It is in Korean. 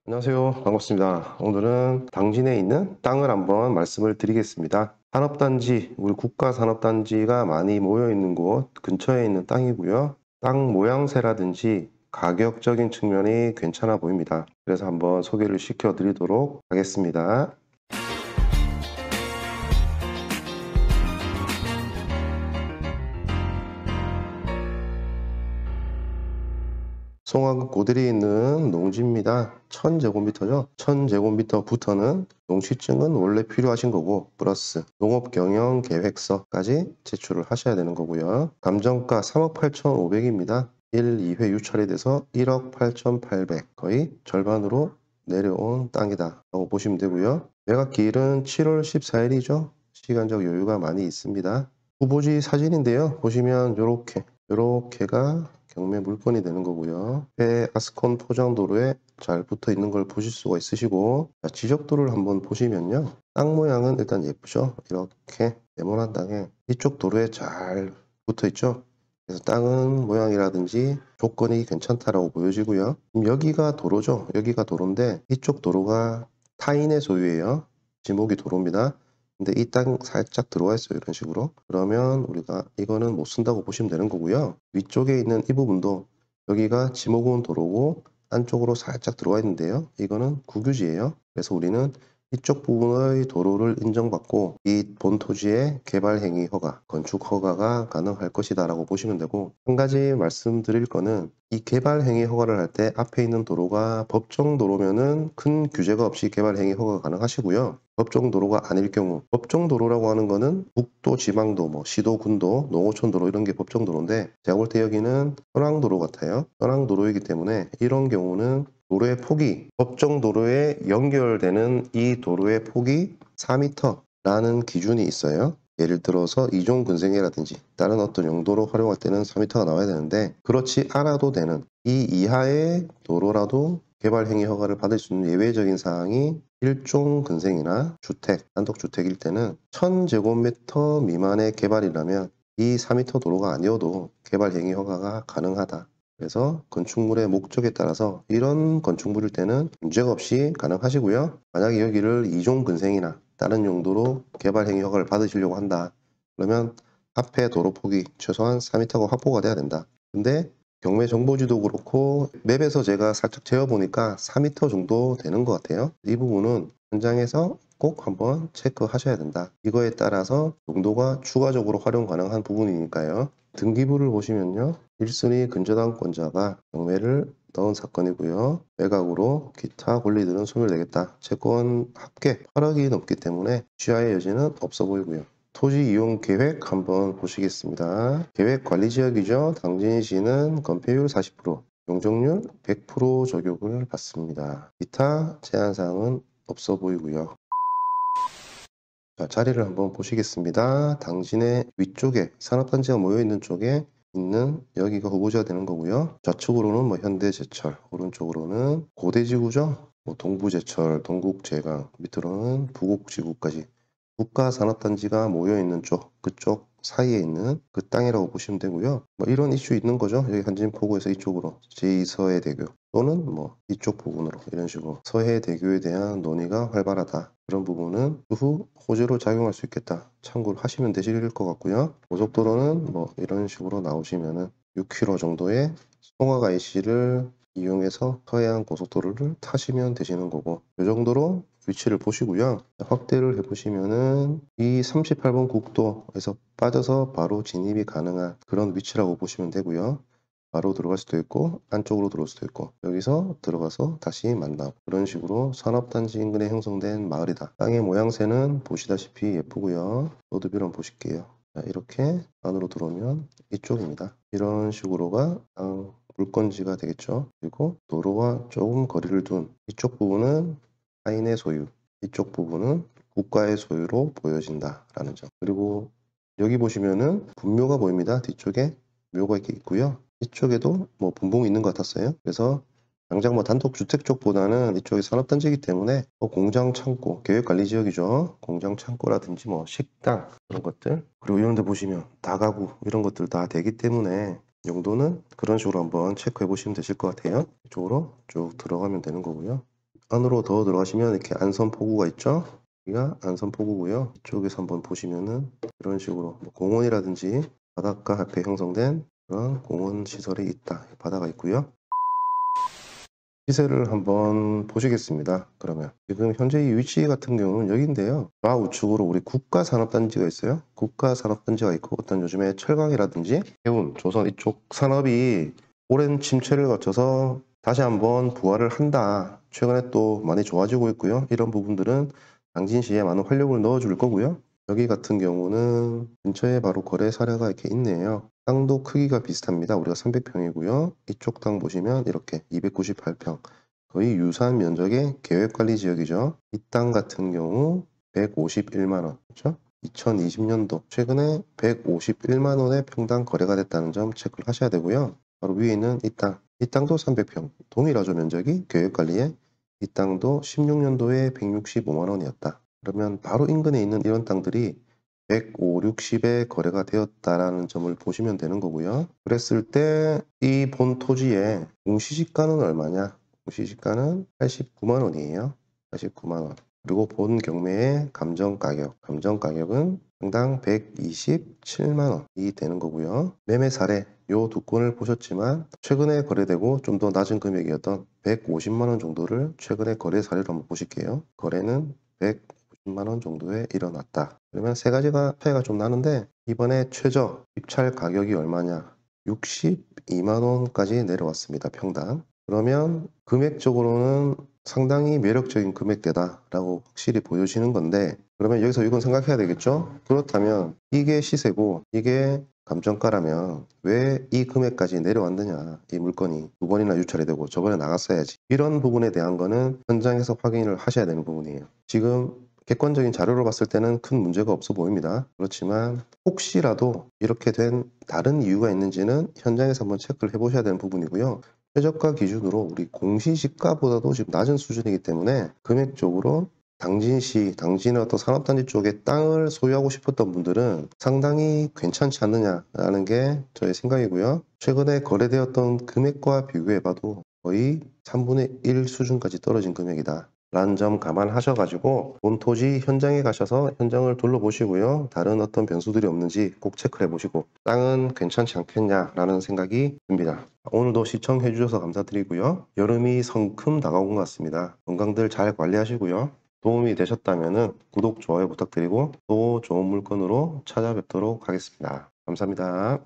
안녕하세요. 반갑습니다. 오늘은 당진에 있는 땅을 한번 말씀을 드리겠습니다. 산업단지, 우리 국가산업단지가 많이 모여있는 곳 근처에 있는 땅이고요. 땅 모양새라든지 가격적인 측면이 괜찮아 보입니다. 그래서 한번 소개를 시켜드리도록 하겠습니다. 송화구 고들이 있는 농지입니다. 1000제곱미터죠. 1000제곱미터부터는 농취증은 원래 필요하신 거고 플러스 농업경영계획서까지 제출을 하셔야 되는 거고요. 감정가 3억 8,500입니다. 1, 2회 유찰이 돼서 1억 8,800 거의 절반으로 내려온 땅이다 라고 보시면 되고요. 매각기일은 7월 14일이죠. 시간적 여유가 많이 있습니다. 후보지 사진인데요. 보시면 요렇게가 경매 물건이 되는 거고요. 배 아스콘 포장도로에 잘 붙어 있는 걸 보실 수가 있으시고, 지적도를 한번 보시면요. 땅 모양은 일단 예쁘죠. 이렇게 네모난 땅에 이쪽 도로에 잘 붙어 있죠. 그래서 땅은 모양이라든지 조건이 괜찮다라고 보여지고요. 여기가 도로죠. 여기가 도로인데 이쪽 도로가 타인의 소유예요. 지목이 도로입니다. 근데 이 땅 살짝 들어와 있어요. 이런 식으로. 그러면 우리가 이거는 못 쓴다고 보시면 되는 거고요. 위쪽에 있는 이 부분도 여기가 지목은 도로고 안쪽으로 살짝 들어와 있는데요. 이거는 국유지예요. 그래서 우리는 이쪽 부분의 도로를 인정받고 이 본 토지의 개발 행위 허가, 건축 허가가 가능할 것이다 라고 보시면 되고, 한 가지 말씀드릴 거는 이 개발 행위 허가를 할 때 앞에 있는 도로가 법정 도로면은 큰 규제가 없이 개발 행위 허가가 가능하시고요. 법정 도로가 아닐 경우, 법정 도로라고 하는 거는 국도, 지방도, 시도, 군도, 농어촌 도로 이런 게 법정 도로인데, 제가 볼 때 여기는 현황 도로 같아요. 현황 도로이기 때문에 이런 경우는 도로의 폭이 법정 도로에 연결되는 이 도로의 폭이 4m라는 기준이 있어요. 예를 들어서 이종 근생이라든지 다른 어떤 용도로 활용할 때는 4m가 나와야 되는데, 그렇지 않아도 되는 이 이하의 도로라도 개발 행위 허가를 받을 수 있는 예외적인 사항이 일종 근생이나 주택, 단독주택일 때는 1000제곱미터 미만의 개발이라면 이 4m 도로가 아니어도 개발 행위 허가가 가능하다. 그래서 건축물의 목적에 따라서 이런 건축물일 때는 문제가 없이 가능하시고요. 만약에 여기를 이종 근생이나 다른 용도로 개발 행위 허가를 받으시려고 한다. 그러면 앞에 도로 폭이 최소한 4m가 확보가 돼야 된다. 근데 경매 정보지도 그렇고 맵에서 제가 살짝 재어보니까 4m 정도 되는 것 같아요. 이 부분은 현장에서 꼭 한번 체크하셔야 된다. 이거에 따라서 용도가 추가적으로 활용 가능한 부분이니까요. 등기부를 보시면요. 1순위 근저당권자가 경매를 넣은 사건이고요. 매각으로 기타 권리들은 소멸되겠다. 채권 합계 8억이 넘기 때문에 취하의 여지는 없어 보이고요. 토지 이용 계획 한번 보시겠습니다. 계획 관리 지역이죠. 당진시는 건폐율 40%, 용적률 100% 적용을 받습니다. 기타 제한사항은 없어 보이고요. 자, 자리를 한번 보시겠습니다. 당진의 위쪽에 산업단지가 모여있는 쪽에 있는 여기가 후보지가 되는 거고요. 좌측으로는 현대제철, 오른쪽으로는 고대지구죠. 동부제철, 동국제강, 밑으로는 부곡지구까지 국가산업단지가 모여있는 쪽, 그쪽 사이에 있는 그 땅이라고 보시면 되고요. 이런 이슈 있는 거죠. 여기 한진포구에서 이쪽으로 제2서해대교 또는 이쪽 부분으로 이런 식으로 서해대교에 대한 논의가 활발하다. 그런 부분은 추후 호재로 작용할 수 있겠다. 참고를 하시면 되실 것 같고요. 고속도로는 이런 식으로 나오시면은 6km 정도의 송화가 IC를 이용해서 서해안 고속도로를 타시면 되시는 거고, 이 정도로 위치를 보시고요. 확대를 해보시면은 이 38번 국도에서 빠져서 바로 진입이 가능한 그런 위치라고 보시면 되고요. 바로 들어갈 수도 있고 안쪽으로 들어올 수도 있고 여기서 들어가서 다시 만나고, 그런 식으로 산업단지 인근에 형성된 마을이다. 땅의 모양새는 보시다시피 예쁘고요. 로드뷰를 보실게요. 자, 이렇게 안으로 들어오면 이쪽입니다. 이런 식으로가 땅 물건지가 되겠죠. 그리고 도로와 조금 거리를 둔 이쪽 부분은 타인의 소유, 이쪽 부분은 국가의 소유로 보여진다라는 점. 그리고 여기 보시면은 분묘가 보입니다. 뒤쪽에 묘가 이렇게 있고요. 이쪽에도 분봉이 있는 것 같았어요. 그래서 당장 단독주택 쪽보다는 이쪽이 산업단지이기 때문에 공장 창고, 계획관리지역이죠. 공장 창고라든지 식당 그런 것들, 그리고 이런 데 보시면 다가구 이런 것들 다 되기 때문에 용도는 그런 식으로 한번 체크해 보시면 되실 것 같아요. 이쪽으로 쭉 들어가면 되는 거고요. 안으로 더 들어가시면 이렇게 안선포구가 있죠. 여기가 안선포구고요. 이쪽에서 한번 보시면은 이런 식으로 뭐 공원이라든지 바닷가 앞에 형성된 그런 공원 시설이 있다. 바다가 있고요. 시세를 한번 보시겠습니다. 그러면 지금 현재 이 위치 같은 경우는 여기인데요. 좌우측으로 우리 국가산업단지가 있어요. 국가산업단지가 있고 어떤 요즘에 철강이라든지 해운, 조선 이쪽 산업이 오랜 침체를 거쳐서 다시 한번 부활을 한다. 최근에 또 많이 좋아지고 있고요. 이런 부분들은 당진시에 많은 활력을 넣어줄 거고요. 여기 같은 경우는 근처에 바로 거래 사례가 이렇게 있네요. 땅도 크기가 비슷합니다. 우리가 300평이고요. 이쪽 땅 보시면 이렇게 298평. 거의 유사한 면적의 계획관리 지역이죠. 이 땅 같은 경우 151만 원. 그렇죠? 2020년도 최근에 151만 원의 평당 거래가 됐다는 점 체크를 하셔야 되고요. 바로 위에 있는 이 땅. 이 땅도 300평. 동일하죠, 면적이. 계획관리에. 이 땅도 16년도에 165만 원이었다. 그러면 바로 인근에 있는 이런 땅들이 105, 60에 거래가 되었다라는 점을 보시면 되는 거고요. 그랬을 때 이 본 토지의 공시지가는 얼마냐? 공시지가는 89만 원이에요. 89만 원. 그리고 본 경매의 감정가격. 감정가격은 평당 127만 원이 되는 거고요. 매매 사례 요 두 건을 보셨지만 최근에 거래되고 좀 더 낮은 금액이었던 150만 원 정도를 최근에 거래 사례로 한번 보실게요. 거래는 150만 원 정도에 일어났다. 그러면 세 가지가 차이가 좀 나는데 이번에 최저 입찰 가격이 얼마냐? 62만 원까지 내려왔습니다. 평당. 그러면 금액적으로는 상당히 매력적인 금액대다라고 확실히 보여지는 건데 그러면 여기서 이건 생각해야 되겠죠? 그렇다면 이게 시세고 이게 감정가라면 왜 이 금액까지 내려왔느냐? 이 물건이 두 번이나 유찰이 되고 저번에 나갔어야지. 이런 부분에 대한 거는 현장에서 확인을 하셔야 되는 부분이에요. 지금 객관적인 자료로 봤을 때는 큰 문제가 없어 보입니다. 그렇지만 혹시라도 이렇게 된 다른 이유가 있는지는 현장에서 한번 체크를 해보셔야 되는 부분이고요. 최저가 기준으로 우리 공시지가보다도 지금 낮은 수준이기 때문에 금액적으로 당진시, 당진의 어떤 산업단지 쪽에 땅을 소유하고 싶었던 분들은 상당히 괜찮지 않느냐라는 게 저의 생각이고요. 최근에 거래되었던 금액과 비교해봐도 거의 3분의 1 수준까지 떨어진 금액이다. 라는 점 감안하셔가지고 본 토지 현장에 가셔서 현장을 둘러보시고요. 다른 어떤 변수들이 없는지 꼭 체크를 해보시고 땅은 괜찮지 않겠냐라는 생각이 듭니다. 오늘도 시청해 주셔서 감사드리고요. 여름이 성큼 다가온 것 같습니다. 건강들 잘 관리하시고요. 도움이 되셨다면 구독, 좋아요 부탁드리고 또 좋은 물건으로 찾아뵙도록 하겠습니다. 감사합니다.